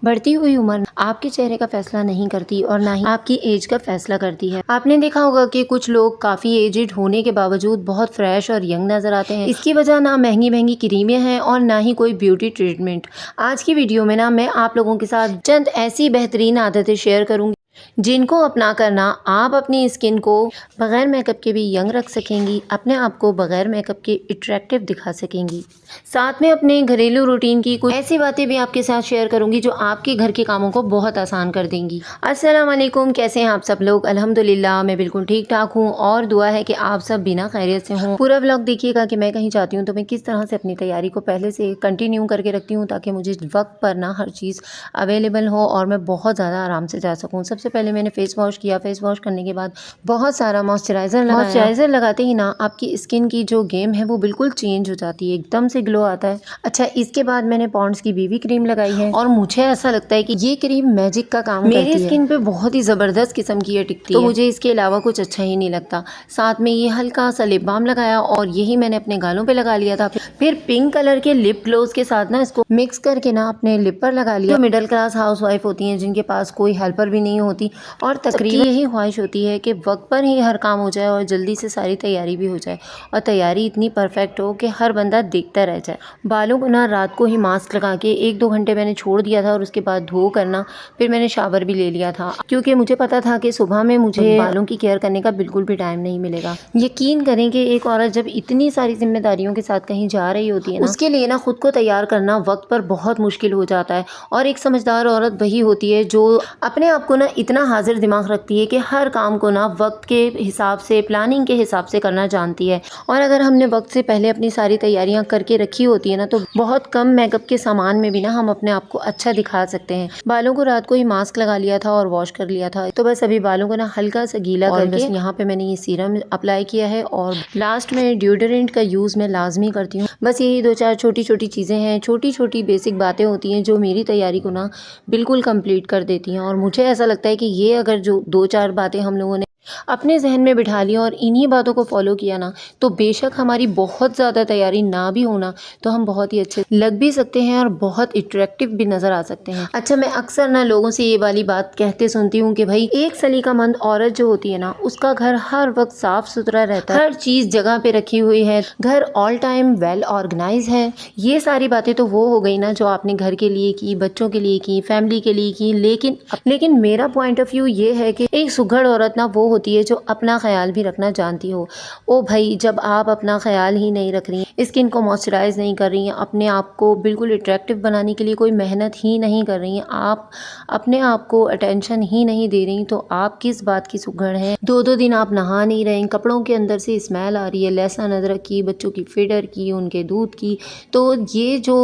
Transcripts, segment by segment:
बढ़ती हुई उम्र आपके चेहरे का फैसला नहीं करती और ना ही आपकी एज का फैसला करती है। आपने देखा होगा कि कुछ लोग काफ़ी एजिड होने के बावजूद बहुत फ्रेश और यंग नज़र आते हैं। इसकी वजह ना महंगी महंगी क्रीमें हैं और ना ही कोई ब्यूटी ट्रीटमेंट। आज की वीडियो में ना मैं आप लोगों के साथ चंद ऐसी बेहतरीन आदतें शेयर करूँगी जिनको अपना करना आप अपनी स्किन को बग़ैर मेकअप के भी यंग रख सकेंगी, अपने आप को बग़ैर मेकअप के अट्रैक्टिव दिखा सकेंगी। साथ में अपने घरेलू रूटीन की कुछ ऐसी बातें भी आपके साथ शेयर करूंगी जो आपके घर के कामों को बहुत आसान कर देंगी। अस्सलाम वालेकुम, कैसे हैं आप सब लोग? अल्हम्दुलिल्लाह मैं बिल्कुल ठीक ठाक हूँ और दुआ है कि आप सब बिना खैरियत से हों। पूरा व्लॉग देखिएगा कि मैं कहीं जाती हूँ तो मैं किस तरह से अपनी तैयारी को पहले से कंटिन्यू करके रखती हूँ ताकि मुझे वक्त पर ना हर चीज़ अवेलेबल हो और मैं बहुत ज़्यादा आराम से जा सकूँ। सबसे पहले मैंने फेस वॉश किया। फेस वॉश करने के बाद बहुत सारा मॉइस्चराइज़र लगाया। मॉइस्चराइज़र लगाते ही ना आपकी स्किन की जो गेम है वो बिल्कुल चेंज हो जाती है, एकदम से ग्लो आता है। अच्छा, इसके बाद मैंने पॉन्ड्स की बीबी क्रीम लगाई है और मुझे ऐसा लगता है कि ये क्रीम मैजिक का काम करती है। मेरी स्किन पे बहुत ही ज़बरदस्त किस्म की ये टिकती है, तो मुझे इसके अलावा कुछ अच्छा ही नहीं लगता। साथ में ये हल्का सा लिप बाम लगाया और यही मैंने अपने गालों पे लगा लिया था। फिर पिंक कलर के लिप ग्लोज के साथ ना इसको मिक्स करके ना अपने लिप पर लगा लिया। जो मिडिल क्लास हाउस वाइफ होती हैं जिनके पास कोई हेल्पर भी नहीं होती और तकरीबन यही ख्वाहिश होती है कि वक्त पर ही हर काम हो जाए और जल्दी से सारी तैयारी भी हो जाए और तैयारी इतनी परफेक्ट हो कि हर बंदा देखता रह जाए। बालों को ना रात को ही मास्क लगा के 1-2 घंटे मैंने छोड़ दिया था और उसके बाद धो करना फिर मैंने शावर भी ले लिया था क्योंकि मुझे पता था कि सुबह में मुझे बालों की केयर करने का बिल्कुल भी टाइम नहीं मिलेगा। यकीन करें कि एक औरत जब इतनी सारी जिम्मेदारियों के साथ कहीं जा रही होती है ना, उसके लिए ना खुद को तैयार करना वक्त पर बहुत मुश्किल हो जाता है। और एक समझदार औरत वही होती है जो अपने आप को ना इतना हाजिर दिमाग रखती है कि हर काम को ना वक्त के हिसाब से, प्लानिंग के हिसाब से करना जानती है। और अगर हमने वक्त से पहले अपनी सारी तैयारियां करके रखी होती है ना तो बहुत कम मेकअप के सामान में भी ना हम अपने आप को अच्छा दिखा सकते हैं। बालों को रात को ही मास्क लगा लिया था और वॉश कर लिया था, तो बस अभी बालों को ना हल्का सा गीला करके बस यहाँ पे मैंने ये सीरम अप्लाई किया है और लास्ट में डिओडोरेंट का यूज़ मैं लाजमी करती हूँ। बस यही 2-4 छोटी छोटी चीज़ें हैं, छोटी छोटी बेसिक बातें होती हैं जो मेरी तैयारी को ना बिल्कुल कंप्लीट कर देती हैं। और मुझे ऐसा लगता है कि ये अगर जो 2-4 बातें हम लोगों ने अपने जहन में बिठा लिया और इन्हीं बातों को फॉलो किया ना तो बेशक हमारी बहुत ज़्यादा तैयारी ना भी होना तो हम बहुत ही अच्छे लग भी सकते हैं और बहुत अट्रैक्टिव भी नज़र आ सकते हैं। अच्छा, मैं अक्सर ना लोगों से ये वाली बात कहते सुनती हूँ कि भाई एक सलीकामंद औरत जो होती है ना उसका घर हर वक्त साफ सुथरा रहता है, हर चीज़ जगह पे रखी हुई है, घर ऑल टाइम वेल ऑर्गेनाइज है। ये सारी बातें तो वो हो गई ना जो आपने घर के लिए की, बच्चों के लिए की, फैमिली के लिए की, लेकिन मेरा पॉइंट ऑफ व्यू ये है कि एक सुघड़ औरत ना वो होती है जो अपना ख्याल भी रखना जानती हो। ओ भाई, जब आप अपना ख्याल ही नहीं रख रही, स्किन को मॉइस्चराइज नहीं कर रही हैं, अपने आप को बिल्कुल अट्रैक्टिव बनाने के लिए कोई मेहनत ही नहीं कर रही हैं, आप अपने आप को अटेंशन ही नहीं दे रही, तो आप किस बात की सुघड़ हैं? 2-2 दिन आप नहा नहीं रहे, कपड़ों के अंदर से स्मेल आ रही है लहसुन अदरक की, बच्चों की फीडर की, उनके दूध की। तो ये जो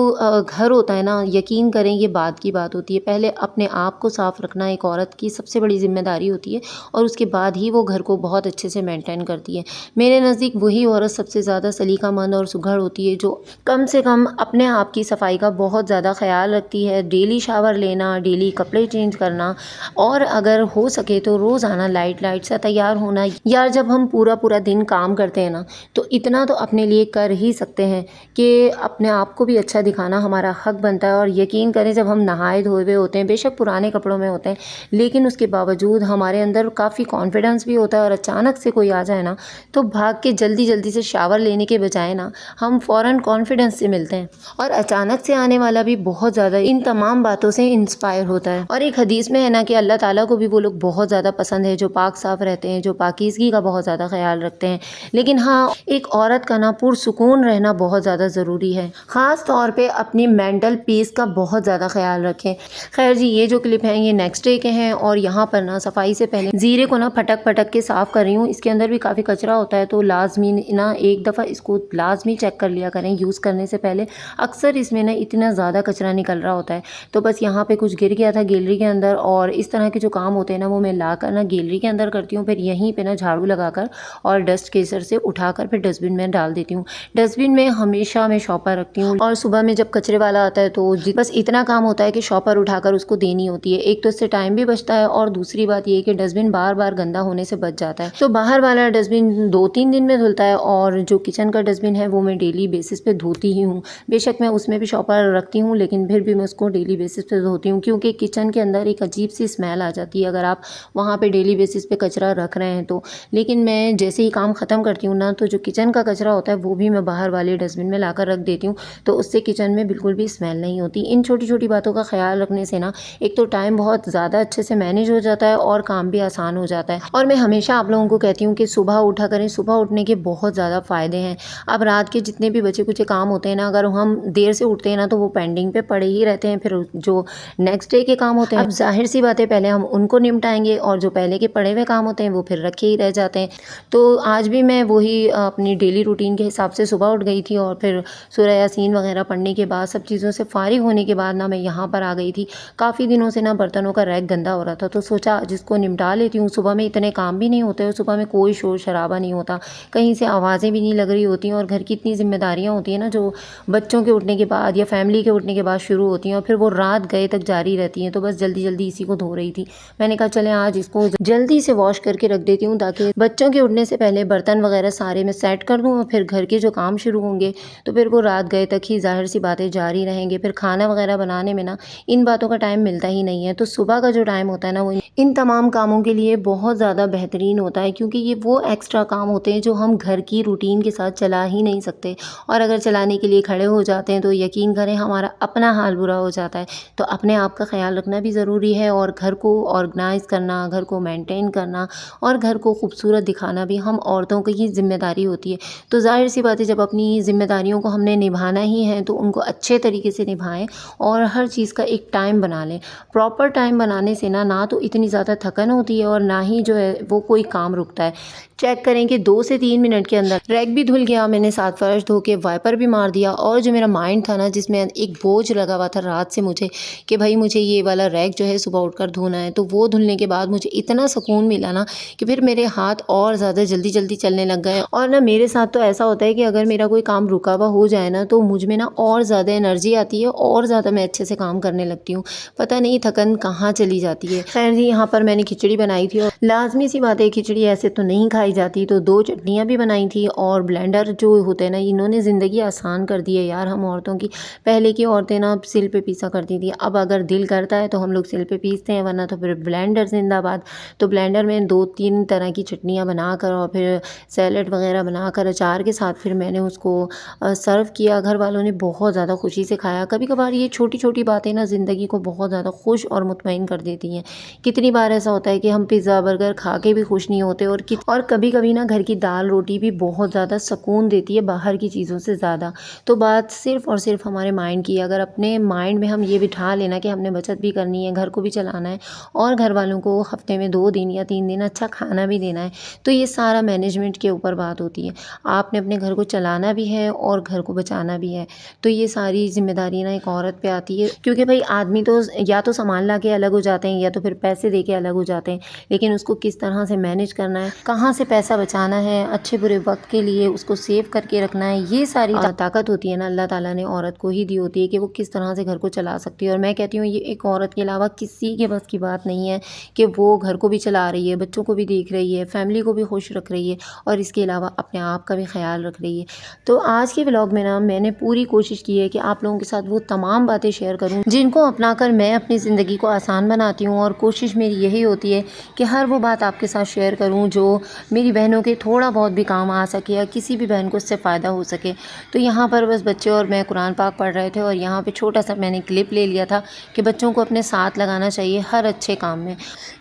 घर होता है ना, यकीन करें ये बात की बात होती है। पहले अपने आप को साफ रखना एक औरत की सबसे बड़ी जिम्मेदारी होती है और उसके बाद ही वो घर को बहुत अच्छे से मेंटेन करती है। मेरे नज़दीक वही औरत सबसे ज़्यादा सलीकामंद और सुघड़ होती है जो कम से कम अपने आप की सफाई का बहुत ज़्यादा ख्याल रखती है। डेली शावर लेना, डेली कपड़े चेंज करना और अगर हो सके तो रोज़ाना लाइट सा तैयार होना। यार, जब हम पूरा दिन काम करते हैं ना तो इतना तो अपने लिए कर ही सकते हैं कि अपने आप को भी अच्छा दिखाना हमारा हक बनता है। और यकीन करें जब हम नहाए धोए हुए होते हैं, बेशक पुराने कपड़ों में होते हैं, लेकिन उसके बावजूद हमारे अंदर काफ़ी कॉन्फिडेंस भी होता है और अचानक से कोई आ जाए ना तो भाग के जल्दी से शावर लेने के बजाय ना हम फ़ौरन कॉन्फिडेंस से मिलते हैं। और अचानक से आने वाला भी बहुत ज़्यादा इन तमाम बातों से इंस्पायर होता है। और एक हदीस में है ना कि अल्लाह ताला को भी वो लोग बहुत ज़्यादा पसंद है जो पाक साफ रहते हैं, जो पाकीज़गी का बहुत ज़्यादा ख्याल रखते हैं। लेकिन हाँ, एक औरत का ना पुरसुकून रहना बहुत ज़्यादा ज़रूरी है, ख़ास तौर पे अपनी मेंटल पीस का बहुत ज़्यादा ख्याल रखें। खैर जी, ये जो क्लिप हैं ये नेक्स्ट डे के हैं और यहाँ पर ना सफाई से पहले ज़ीरे को ना फटक के साफ़ कर रही हूँ। इसके अंदर भी काफ़ी कचरा होता है तो लाजमी ना एक दफ़ा इसको लाजमी चेक कर लिया करें यूज़ करने से पहले। अक्सर इसमें ना इतना ज़्यादा कचरा निकल रहा होता है तो बस यहाँ पे कुछ गिर गया था गैलरी के अंदर और इस तरह के जो काम होते हैं ना वो मैं ला कर ना गैलरी के अंदर करती हूँ। फिर यहीं पे ना झाड़ू लगाकर और डस्ट केसर से उठाकर फिर डस्टबिन में डाल देती हूँ। डस्टबिन में हमेशा मैं शॉपर रखती हूँ और सुबह में जब कचरे वाला आता है तो बस इतना काम होता है कि शॉपर उठाकर उसको देनी होती है। एक तो इससे टाइम भी बचता है और दूसरी बात ये कि डस्टबिन बार बार गंदा होने से बच जाता है। तो बाहर वाला डस्टबिन 2-3 दिन में धुलता है और जो किचन का डस्टबिन है वो मैं डेली बेसिस पे धोती ही हूँ। बेशक मैं उसमें भी शॉपर रखती हूँ, लेकिन फिर भी मैं उसको डेली बेसिस पे धोती हूँ, क्योंकि किचन के अंदर एक अजीब सी स्मेल आ जाती है अगर आप वहाँ पे डेली बेसिस पे कचरा रख रहे हैं तो। लेकिन मैं जैसे ही काम ख़त्म करती हूँ ना, तो जो किचन का कचरा होता है वो भी मैं बाहर वाले डस्टबिन में लाकर रख देती हूँ, तो उससे किचन में बिल्कुल भी स्मेल नहीं होती। इन छोटी छोटी बातों का ख्याल रखने से ना एक तो टाइम बहुत ज़्यादा अच्छे से मैनेज हो जाता है और काम भी आसान हो जाता है। और मैं हमेशा आप लोगों को कहती हूँ कि सुबह उठा करें, सुबह उठने के बहुत ज़्यादा फ़ायदे हैं। अब रात के जितने भी बचे कुचे काम होते हैं ना, अगर हम देर से उठते हैं ना तो वो पेंडिंग पे पड़े ही रहते हैं। फिर जो नेक्स्ट डे के काम होते हैं, अब जाहिर सी बात है पहले हम उनको निपटाएंगे और जो पहले के पड़े हुए काम होते हैं वो फिर रखे ही रह जाते हैं। तो आज भी मैं वही अपनी डेली रूटीन के हिसाब से सुबह उठ गई थी और फिर सूरह यासीन वगैरह पढ़ने के बाद सब चीज़ों से फारिग होने के बाद ना मैं यहाँ पर आ गई थी। काफ़ी दिनों से ना बर्तनों का रैक गंदा हो रहा था, तो सोचा जिसको निपटा लेती हूँ। सुबह में इतने काम भी नहीं होते और सुबह में कोई शोर शराबा नहीं होता, कहीं से आवाज़ें भी नहीं लग रही होती और घर की इतनी जिम्मेदारियाँ होती हैं ना जो बच्चों के उठने के बाद या फैमिली के उठने के बाद शुरू होती हैं और फिर वो रात गए तक जारी रहती हैं। तो बस जल्दी जल्दी इसी को धो रही थी। मैंने कहा चले आज इसको जल्दी से वॉश करके रख देती हूँ, ताकि बच्चों के उठने से पहले बर्तन वगैरह सारे मैं सेट कर दूँ और फिर घर के जो काम शुरू होंगे तो फिर वो रात गए तक ही जाहिर सी बातें जारी रहेंगे। फिर खाना वगैरह बनाने में ना इन बातों का टाइम मिलता ही नहीं है। तो सुबह का जो टाइम होता है ना वो इन तमाम कामों के लिए बहुत ज़्यादा बेहतरीन होता है, क्योंकि ये वो एक्स्ट्रा काम होते हैं जो हम घर की रूटीन के साथ चला ही नहीं सकते, और अगर चलाने के लिए खड़े हो जाते हैं तो यकीन करें हमारा अपना हाल बुरा हो जाता है। तो अपने आप का ख्याल रखना भी ज़रूरी है और घर को ऑर्गेनाइज़ करना, घर को मेंटेन करना और घर को खूबसूरत दिखाना भी हम औरतों की ही जिम्मेदारी होती है। तो जाहिर सी बात है जब अपनी जिम्मेदारियों को हमने निभाना ही है तो उनको अच्छे तरीके से निभाएं और हर चीज़ का एक टाइम बना लें। प्रॉपर टाइम बनाने से ना तो इतनी ज़्यादा थकन होती है और ना ही जो है वो कोई काम रुकता है। चेक करें कि 2 से 3 मिनट के अंदर रैक भी धुल गया, मैंने 7 फर्श धो के वाइपर भी मार दिया, और जो मेरा माइंड था ना जिसमें एक बोझ लगा हुआ था रात से मुझे कि भाई मुझे ये वाला रैक जो है सुबह उठकर धोना है, तो वो धुलने के बाद मुझे इतना सुकून मिला ना कि फिर मेरे हाथ और ज़्यादा जल्दी जल्दी चलने लग गए। और ना मेरे साथ तो ऐसा होता है कि अगर मेरा कोई काम रुका हुआ हो जाए ना तो मुझ में ना और ज़्यादा एनर्जी आती है और ज़्यादा मैं अच्छे से काम करने लगती हूँ, पता नहीं थकन कहाँ चली जाती है। खैर जी, यहाँ पर मैंने खिचड़ी बनाई थी और लाजमी सी बात है खिचड़ी ऐसे तो नहीं खाई जाती, तो 2 चटनियाँ भी बनाई थी। और ब्लेंडर जो होते हैं ना इन्होंने ज़िंदगी आसान कर दी है यार हम औरतों की। पहले की औरतें ना सिल पे पीसा करती थी, अब अगर दिल करता है तो हम लोग सिल पे पीसते हैं, वरना तो फिर ब्लेंडर जिंदाबाद। तो ब्लेंडर में 2-3 तरह की चटनियाँ बनाकर और फिर सैलड वगैरह बनाकर अचार के साथ फिर मैंने उसको सर्व किया। घर वालों ने बहुत ज़्यादा खुशी से खाया। कभी कभार ये छोटी छोटी बातें ना ज़िंदगी को बहुत ज़्यादा खुश और मुतमईन कर देती हैं। कितनी बार ऐसा होता है कि हम पिज़्ज़ा बर्गर खा के भी खुश नहीं होते, और कभी कभी ना घर की दाल रोटी भी बहुत ज़्यादा सुकून देती है बाहर की चीज़ों से ज़्यादा। तो बात सिर्फ और सिर्फ हमारे माइंड की। अगर अपने माइंड में हम ये बिठा लेना कि हमने बचत भी करनी है, घर को भी चलाना है और घर वालों को हफ्ते में 2 दिन या 3 दिन अच्छा खाना भी देना है, तो ये सारा मैनेजमेंट के ऊपर बात होती है। आपने अपने घर को चलाना भी है और घर को बचाना भी है, तो ये सारी जिम्मेदारी ना एक औरत पे आती है। क्योंकि भाई आदमी तो या तो सामान ला के अलग हो जाते हैं या तो फिर पैसे दे के अलग हो जाते हैं, लेकिन उसको किस तरह से मैनेज करना है, कहाँ से पैसा बचाना है, अच्छे बुरे वक्त के लिए उसको सेव करके रखना है, ये सारी ताकत होती है ना अल्लाह ताला ने औरत को ही दी होती है कि वो किस तरह से घर को चला सकती है। और मैं कहती हूँ ये एक औरत के अलावा किसी के बस की बात नहीं है कि वो घर को भी चला रही है, बच्चों को भी देख रही है, फैमिली को भी खुश रख रही है और इसके अलावा अपने आप का भी ख्याल रख रही है। तो आज के व्लॉग में ना मैंने पूरी कोशिश की है कि आप लोगों के साथ वो तमाम बातें शेयर करूँ जिनको अपनाकर मैं अपनी ज़िंदगी को आसान बनाती हूँ, और कोशिश मेरी यही होती है कि हर वो बात आपके साथ शेयर करूँ जो मेरी बहनों के थोड़ा बहुत भी काम आ सके या किसी भी बहन को इससे फ़ायदा हो सके। तो यहाँ पर बस बच्चे और मैं कुरान पाक पढ़ रहे थे और यहाँ पे छोटा सा मैंने क्लिप ले लिया था कि बच्चों को अपने साथ लगाना चाहिए हर अच्छे काम में।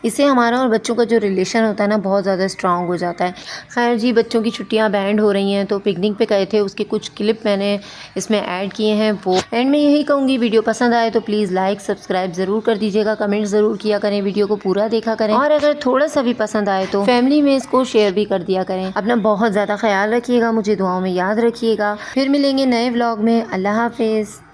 इससे हमारा और बच्चों का जो रिलेशन होता है ना बहुत ज़्यादा स्ट्रांग हो जाता है। खैर जी, बच्चों की छुट्टियाँ बैंड हो रही हैं तो पिकनिक पे गए थे, उसके कुछ क्लिप मैंने इसमें ऐड किए हैं। वो एंड में यही कहूँगी, वीडियो पसंद आए तो प्लीज़ लाइक सब्सक्राइब ज़रूर कर दीजिएगा, कमेंट ज़रूर किया करें, वीडियो को पूरा देखा करें, और अगर थोड़ा सा भी पसंद आए तो फैमिली में इसको शेयर भी कर दिया करें। अपना बहुत ज़्यादा ख्याल रखिएगा, मुझे दुआओं में याद रखिएगा। फिर मिलेंगे नए व्लॉग में। अल्लाह हाफिज़।